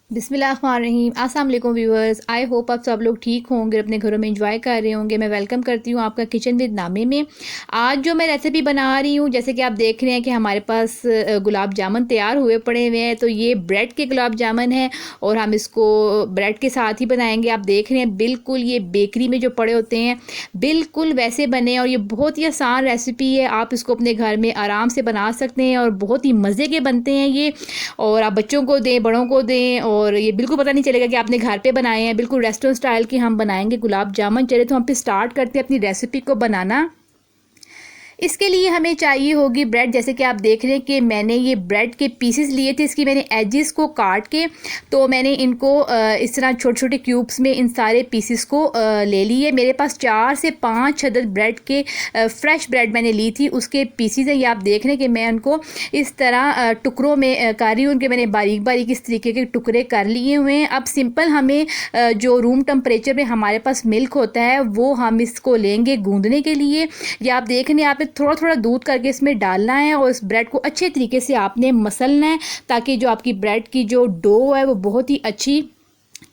बिस्मिल्लाहिर्रहमानिर्रहीम। अस्सलाम वालेकुम व्यूअर्स। आई होप आप सब लोग ठीक होंगे, अपने घरों में एंजॉय कर रहे होंगे। मैं वेलकम करती हूँ आपका किचन विद नामी में। आज जो मैं रेसिपी बना रही हूँ, जैसे कि आप देख रहे हैं कि हमारे पास गुलाब जामुन तैयार हुए पड़े हुए हैं। तो ये ब्रेड के गुलाब जामुन है और हम इसको ब्रेड के साथ ही बनाएंगे। आप देख रहे हैं बिल्कुल ये बेकरी में जो पड़े होते हैं बिल्कुल वैसे बने, और ये बहुत ही आसान रेसिपी है। आप इसको अपने घर में आराम से बना सकते हैं और बहुत ही मज़े के बनते हैं ये। और आप बच्चों को दें, बड़ों को दें, और ये बिल्कुल पता नहीं चलेगा कि आपने घर पे बनाए हैं। बिल्कुल रेस्टोरेंट स्टाइल के हम बनाएंगे गुलाब जामुन। चले तो हम फिर स्टार्ट करते हैं अपनी रेसिपी को बनाना। इसके लिए हमें चाहिए होगी ब्रेड। जैसे कि आप देख रहे हैं कि मैंने ये ब्रेड के पीसेस लिए थे, इसकी मैंने एजेस को काट के, तो मैंने इनको इस तरह छोटे छोटे क्यूब्स में इन सारे पीसेस को ले लिए। मेरे पास 4 से 5 अदद ब्रेड के फ्रेश ब्रेड मैंने ली थी, उसके पीसेस हैं। ये आप देख रहे हैं कि मैं उनको इस तरह टुकड़ों में कर रही हूँ। उनके मैंने बारीक बारीक इस तरीके के टुकड़े कर लिए हुए हैं। अब सिंपल हमें जो रूम टेम्परेचर में हमारे पास मिल्क होता है वो हम इसको लेंगे गूंदने के लिए। ये आप देख रहे हैं, आपने थोड़ा थोड़ा दूध करके इसमें डालना है और इस ब्रेड को अच्छे तरीके से आपने मसलना है, ताकि जो आपकी ब्रेड की जो डो है वो बहुत ही अच्छी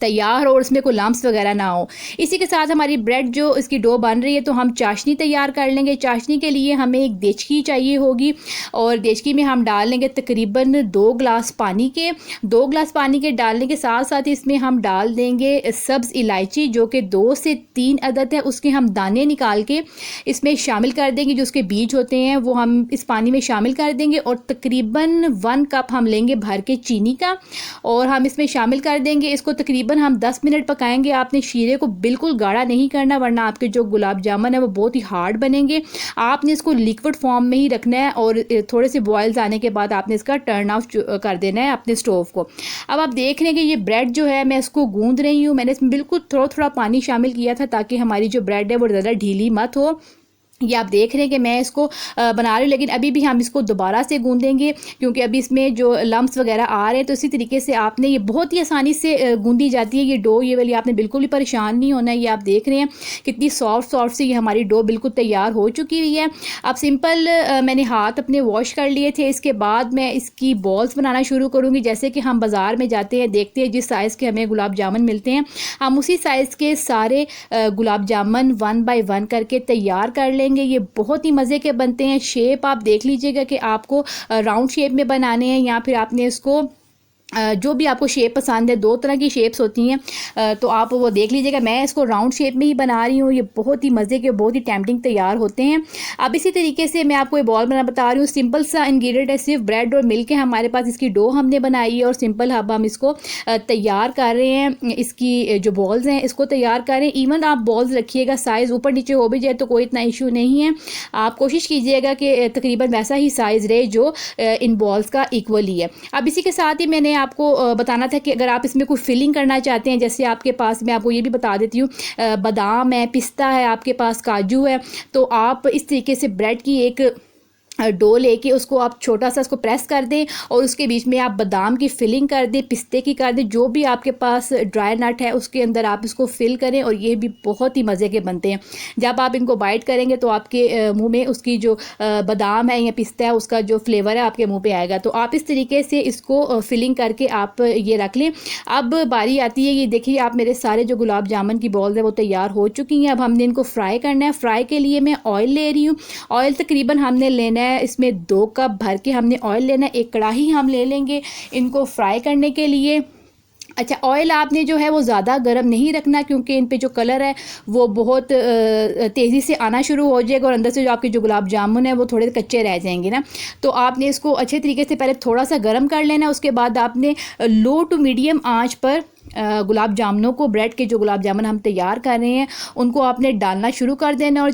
तैयार हो और इसमें कोई लम्स वगैरह ना हो। इसी के साथ हमारी ब्रेड जो इसकी डो बन रही है, तो हम चाशनी तैयार कर लेंगे। चाशनी के लिए हमें एक देचकी चाहिए होगी, और देचकी में हम डाल लेंगे तकरीबन 2 गिलास पानी के। 2 गिलास पानी के डालने के साथ साथ इसमें हम डाल देंगे सब्ज़ इलायची, जो कि 2 से 3 अदद है। उसके हम दाने निकाल के इसमें शामिल कर देंगे। जो उसके बीज होते हैं वो हम इस पानी में शामिल कर देंगे, और तकरीबन 1 कप हम लेंगे भर के चीनी का, और हम इसमें शामिल कर देंगे। इसको तकरीबन हम 10 मिनट पकाएंगे। आपने शीरे को बिल्कुल गाढ़ा नहीं करना, वरना आपके जो गुलाब जामुन है वो बहुत ही हार्ड बनेंगे। आपने इसको लिक्विड फॉर्म में ही रखना है, और थोड़े से बॉयल्स आने के बाद आपने इसका टर्न ऑफ कर देना है अपने स्टोव को। अब आप देख रहे हैं कि ये ब्रेड जो है मैं इसको गूंद रही हूँ। मैंने इसमें बिल्कुल थोड़ा थोड़ा पानी शामिल किया था, ताकि हमारी जो ब्रेड है वो ज़्यादा ढीली मत हो। ये आप देख रहे हैं कि मैं इसको बना रही हूँ, लेकिन अभी भी हम इसको दोबारा से गूंदेंगे, क्योंकि अभी इसमें जो लम्स वगैरह आ रहे हैं। तो इसी तरीके से आपने, ये बहुत ही आसानी से गूंदी जाती है ये डो, ये वाली। आपने बिल्कुल भी परेशान नहीं होना है। ये आप देख रहे हैं कितनी सॉफ्ट सॉफ्ट सी ये हमारी डो बिल्कुल तैयार हो चुकी हुई है। अब सिंपल मैंने हाथ अपने वॉश कर लिए थे। इसके बाद मैं इसकी बॉल्स बनाना शुरू करूँगी। जैसे कि हम बाज़ार में जाते हैं, देखते हैं जिस साइज़ के हमें गुलाब जामुन मिलते हैं, हम उसी साइज़ के सारे गुलाब जामुन 1 बाय 1 करके तैयार कर लेंगे। ये बहुत ही मज़े के बनते हैं। शेप आप देख लीजिएगा कि आपको राउंड शेप में बनाने हैं, या फिर आपने इसको जो भी आपको शेप पसंद है। 2 तरह की शेप्स होती हैं, तो आप वो देख लीजिएगा। मैं इसको राउंड शेप में ही बना रही हूँ। ये बहुत ही मज़े के, बहुत ही टेम्पटिंग तैयार होते हैं। अब इसी तरीके से मैं आपको ये बॉल बना बता रही हूँ। सिंपल सा इंग्रेडिएंट है, सिर्फ ब्रेड और मिल्क है हमारे पास। इसकी डो हमने बनाई है, और सिंपल अब हम इसको तैयार कर रहे हैं। इसकी जो बॉल्स हैं इसको तैयार कर रहे हैं। इवन आप बॉल्स रखिएगा, साइज़ ऊपर नीचे हो भी जाए तो कोई इतना इशू नहीं है। आप कोशिश कीजिएगा कि तकरीबन वैसा ही साइज़ रहे जो इन बॉल्स का इक्वली है। अब इसी के साथ ही मैंने आपको बताना था कि अगर आप इसमें कोई फिलिंग करना चाहते हैं, जैसे आपके पास, मैं आपको ये भी बता देती हूँ, बादाम है, पिस्ता है, आपके पास काजू है, तो आप इस तरीके से ब्रेड की एक डो लेके उसको आप छोटा सा उसको प्रेस कर दें, और उसके बीच में आप बादाम की फिलिंग कर दें, पिस्ते की कर दें, जो भी आपके पास ड्राई नट है उसके अंदर आप इसको फिल करें। और ये भी बहुत ही मज़े के बनते हैं। जब आप इनको बाइट करेंगे तो आपके मुंह में उसकी जो बादाम है या पिस्ता है उसका जो फ्लेवर है आपके मुंह पे आएगा। तो आप इस तरीके से इसको फिलिंग करके आप ये रख लें। अब बारी आती है, ये देखिए आप मेरे सारे जो गुलाब जामुन की बॉल्स है वो तैयार हो चुकी हैं। अब हमने इनको फ्राई करना है। फ्राई के लिए मैं ऑयल ले रही हूँ। ऑयल तकरीबन हमने लेना है, इसमें 2 कप भर के हमने ऑयल लेना है। एक कढ़ाई हम ले लेंगे इनको फ्राई करने के लिए। अच्छा, ऑयल आपने जो है वो ज़्यादा गर्म नहीं रखना, क्योंकि इन पे जो कलर है वो बहुत तेज़ी से आना शुरू हो जाएगा, और अंदर से जो आपके जो गुलाब जामुन है वो थोड़े कच्चे रह जाएंगे ना। तो आपने इसको अच्छे तरीके से पहले थोड़ा सा गर्म कर लेना है। उसके बाद आपने लो टू मीडियम आंच पर गुलाब जामुनों को, ब्रेड के जो गुलाब जामुन हम तैयार कर रहे हैं उनको आपने डालना शुरू कर देना, और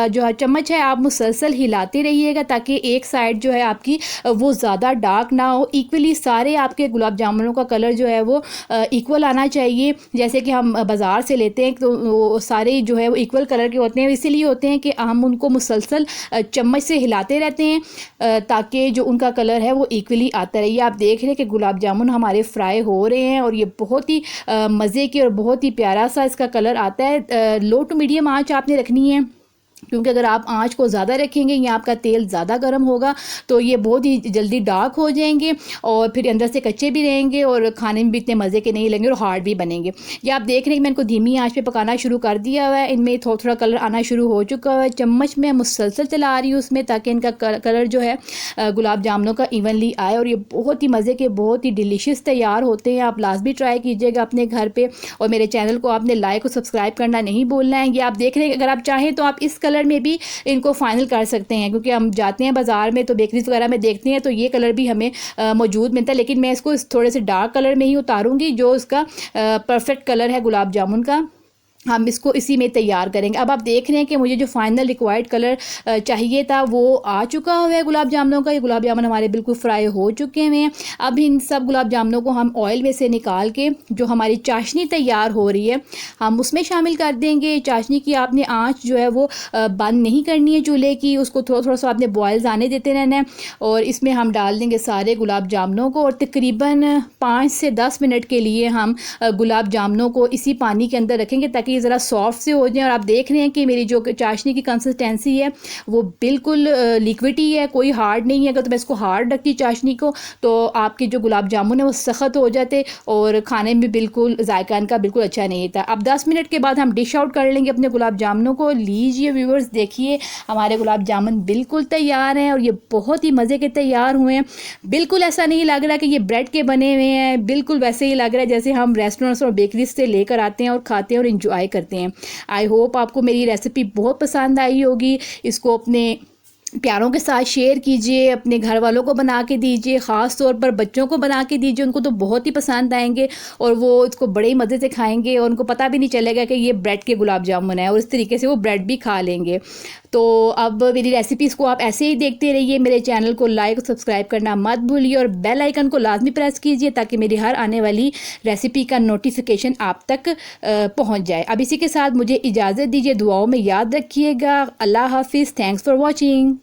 जो चम्मच है आप मुसलसल हिलाते रहिएगा, ताकि एक साइड जो है आपकी वो ज़्यादा डार्क ना हो। इक्वली सारे आपके गुलाब जामुनों का कलर जो है वो इक्वल आना चाहिए। जैसे कि हम बाज़ार से लेते हैं तो वो सारे जो है वो इक्वल कलर के होते हैं, इसीलिए होते हैं कि हम उनको मुसलसल चम्मच से हिलाते रहते हैं, ताकि जो उनका कलर है वो इक्वली आता रहे। आप देख रहे हैं कि गुलाब जामुन हमारे फ्राई हो रहे हैं, और ये बहुत ही मज़े के और बहुत ही प्यारा सा इसका कलर आता है। लो टू मीडियम आंच आपने रखनी है। क्योंकि अगर आप आंच को ज़्यादा रखेंगे या आपका तेल ज़्यादा गर्म होगा तो ये बहुत ही जल्दी डार्क हो जाएंगे और फिर अंदर से कच्चे भी रहेंगे और खाने में भी इतने मज़े के नहीं लगेंगे और हार्ड भी बनेंगे। ये आप देख रहे हैं कि मैंने इनको धीमी आंच पे पकाना शुरू कर दिया हुआ है। इनमें थोड़ा थोड़ा कलर आना शुरू हो चुका है। चम्मच में मुसलसल चला रही हूँ उसमें, ताकि इनका कलर जो है गुलाब जामुनों का इवनली आए और ये बहुत ही मज़े के, बहुत ही डिलीशियस तैयार होते हैं। आप लाजमी ट्राई कीजिएगा अपने घर पर। और मेरे चैनल को आपने लाइक और सब्सक्राइब करना नहीं भूलना है। ये आप देख रहे हैं, अगर आप चाहें तो आप इस कलर में भी इनको फाइनल कर सकते हैं, क्योंकि हम जाते हैं बाज़ार में तो बेकरीज वगैरह में देखते हैं तो ये कलर भी हमें मौजूद मिलता है। लेकिन मैं इसको इस थोड़े से डार्क कलर में ही उतारूंगी, जो इसका परफेक्ट कलर है गुलाब जामुन का। हम इसको इसी में तैयार करेंगे। अब आप देख रहे हैं कि मुझे जो फाइनल रिक्वायर्ड कलर चाहिए था वो आ चुका हुआ है गुलाब जामुनों का। ये गुलाब जामुन हमारे बिल्कुल फ्राई हो चुके हैं। अब इन सब गुलाब जामुनों को हम ऑयल में से निकाल के जो हमारी चाशनी तैयार हो रही है हम उसमें शामिल कर देंगे। चाशनी की आपने आँच जो है वो बंद नहीं करनी है चूल्हे की, उसको थोड़ा थोड़ा सा आपने बॉयल्स आने देते रहना है। और इसमें हम डाल देंगे सारे गुलाब जामुनों को और तकरीबन 5 से 10 मिनट के लिए हम गुलाब जामुनों को इसी पानी के अंदर रखेंगे ताकि ये ज़रा सॉफ्ट से हो जाए। और आप देख रहे हैं कि मेरी जो चाशनी की कंसिस्टेंसी है वो बिल्कुल लिक्विड ही है, कोई हार्ड नहीं है। अगर तो मैं इसको हार्ड रखती चाशनी को तो आपके जो गुलाब जामुन है वो सख्त हो जाते और खाने में बिल्कुल जायका इनका बिल्कुल अच्छा नहीं था। अब 10 मिनट के बाद हम डिश आउट कर लेंगे अपने गुलाब जामुनों को। लीजिए व्यूअर्स, देखिए हमारे गुलाब जामुन बिल्कुल तैयार हैं और ये बहुत ही मज़े के तैयार हुए हैं। बिल्कुल ऐसा नहीं लग रहा कि ये ब्रेड के बने हुए हैं, बिल्कुल वैसे ही लग रहा है जैसे हम रेस्टोरेंट्स और बेकरीज से लेकर आते हैं और खाते हैं और इंजॉय करते हैं। आई होप आपको मेरी रेसिपी बहुत पसंद आई होगी। इसको अपने प्यारों के साथ शेयर कीजिए, अपने घर वालों को बना के दीजिए, ख़ास तौर पर बच्चों को बना के दीजिए। उनको तो बहुत ही पसंद आएंगे और वो इसको बड़े ही मज़े से खाएंगे और उनको पता भी नहीं चलेगा कि ये ब्रेड के गुलाब जामुन है और इस तरीके से वो ब्रेड भी खा लेंगे। तो अब मेरी रेसिपीज़ को आप ऐसे ही देखते रहिए। मेरे चैनल को लाइक और सब्सक्राइब करना मत भूलिए और बेल आइकन को लाजमी प्रेस कीजिए ताकि मेरी हर आने वाली रेसिपी का नोटिफिकेशन आप तक पहुंच जाए। अब इसी के साथ मुझे इजाज़त दीजिए। दुआओं में याद रखिएगा। अल्लाह हाफिज़। Thanks for watching.